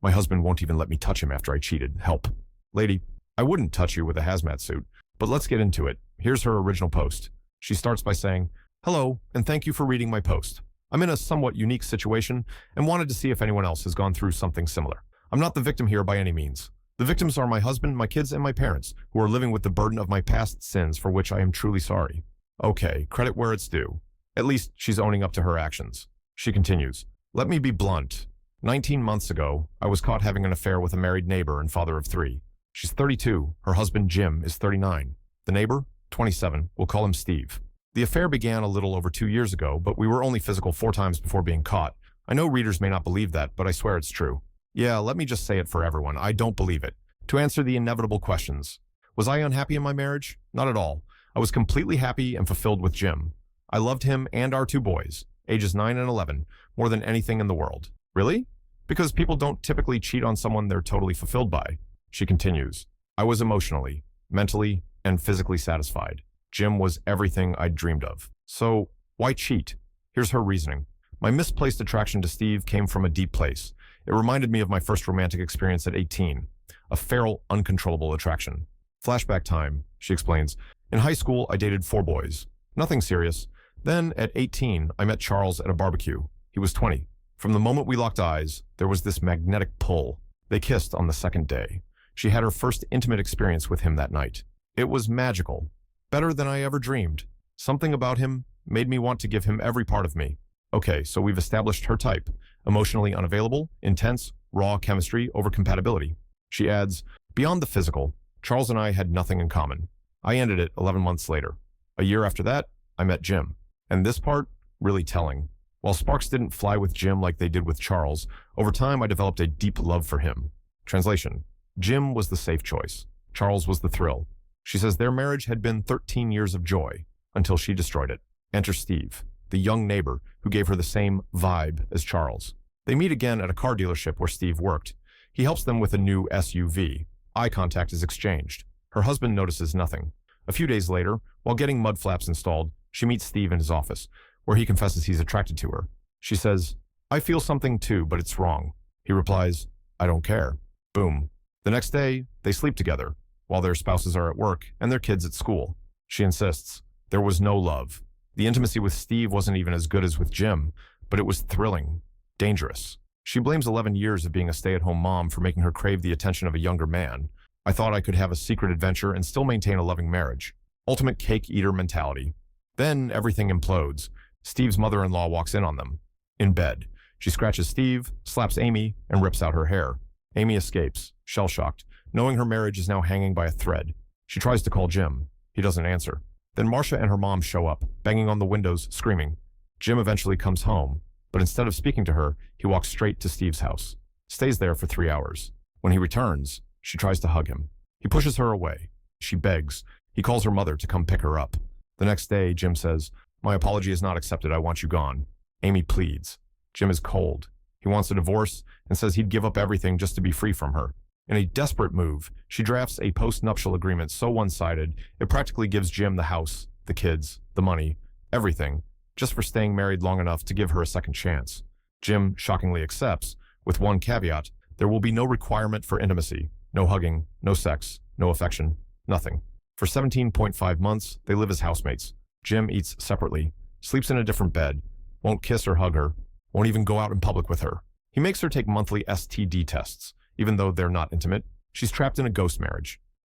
My husband won't even let me touch him after I cheated. Help. Lady, I wouldn't touch you with a hazmat suit, but let's get into it. Here's her original post. She starts by saying, "Hello, and thank you for reading my post. I'm in a somewhat unique situation and wanted to see if anyone else has gone through something similar. I'm not the victim here by any means. The victims are my husband, my kids, and my parents, who are living with the burden of my past sins for which I am truly sorry." Okay, credit where it's due. At least she's owning up to her actions. She continues, "Let me be blunt. 19 months ago, I was caught having an affair with a married neighbor and father of 3. She's 32. Her husband, Jim, is 39. The neighbor, 27. We'll call him Steve. The affair began a little over 2 years ago, but we were only physical 4 times before being caught. I know readers may not believe that, but I swear it's true. Yeah, let me just say it for everyone. I don't believe it. To answer the inevitable questions. Was I unhappy in my marriage? Not at all. I was completely happy and fulfilled with Jim. I loved him and our 2 boys, ages 9 and 11, more than anything in the world." Really? Because people don't typically cheat on someone they're totally fulfilled by. She continues, "I was emotionally, mentally, and physically satisfied. Jim was everything I'd dreamed of. So, why cheat?" Here's her reasoning. "My misplaced attraction to Steve came from a deep place. It reminded me of my first romantic experience at 18. A feral, uncontrollable attraction. Flashback time," she explains. "In high school, I dated 4 boys. Nothing serious. Then, at 18, I met Charles at a barbecue. He was 20. From the moment we locked eyes, there was this magnetic pull. They kissed on the second day. She had her first intimate experience with him that night. It was magical. Better than I ever dreamed. Something about him made me want to give him every part of me." Okay, so we've established her type. Emotionally unavailable, intense, raw chemistry over compatibility. She adds, "Beyond the physical, Charles and I had nothing in common. I ended it 11 months later. A year after that, I met Jim. And this part, really telling. While sparks didn't fly with Jim like they did with Charles, over time I developed a deep love for him." Translation: Jim was the safe choice. Charles was the thrill. She says their marriage had been 13 years of joy, until she destroyed it. Enter Steve, the young neighbor who gave her the same vibe as Charles. They meet again at a car dealership where Steve worked. He helps them with a new SUV. Eye contact is exchanged. Her husband notices nothing. A few days later, while getting mud flaps installed, she meets Steve in his office, where he confesses he's attracted to her. She says, "I feel something too, but it's wrong." He replies, "I don't care." Boom. The next day, they sleep together, while their spouses are at work and their kids at school. She insists, there was no love. The intimacy with Steve wasn't even as good as with Jim, but it was thrilling, dangerous. She blames 11 years of being a stay-at-home mom for making her crave the attention of a younger man. "I thought I could have a secret adventure and still maintain a loving marriage." Ultimate cake-eater mentality. Then everything implodes. Steve's mother-in-law walks in on them. In bed, she scratches Steve, slaps Amy, and rips out her hair. Amy escapes, shell-shocked, knowing her marriage is now hanging by a thread. She tries to call Jim. He doesn't answer. Then Marcia and her mom show up, banging on the windows, screaming. Jim eventually comes home, but instead of speaking to her, he walks straight to Steve's house. Stays there for 3 hours. When he returns, she tries to hug him. He pushes her away. She begs. He calls her mother to come pick her up. The next day, Jim says, "My apology is not accepted. I want you gone." Amy pleads. Jim is cold. He wants a divorce and says he'd give up everything just to be free from her. In a desperate move, she drafts a post-nuptial agreement so one-sided, it practically gives Jim the house, the kids, the money, everything, just for staying married long enough to give her a second chance. Jim shockingly accepts, with one caveat: there will be no requirement for intimacy, no hugging, no sex, no affection, nothing. For 17.5 months, they live as housemates. Jim eats separately, sleeps in a different bed, won't kiss or hug her, won't even go out in public with her. He makes her take monthly STD tests, even though they're not intimate. She's trapped in a ghost marriage.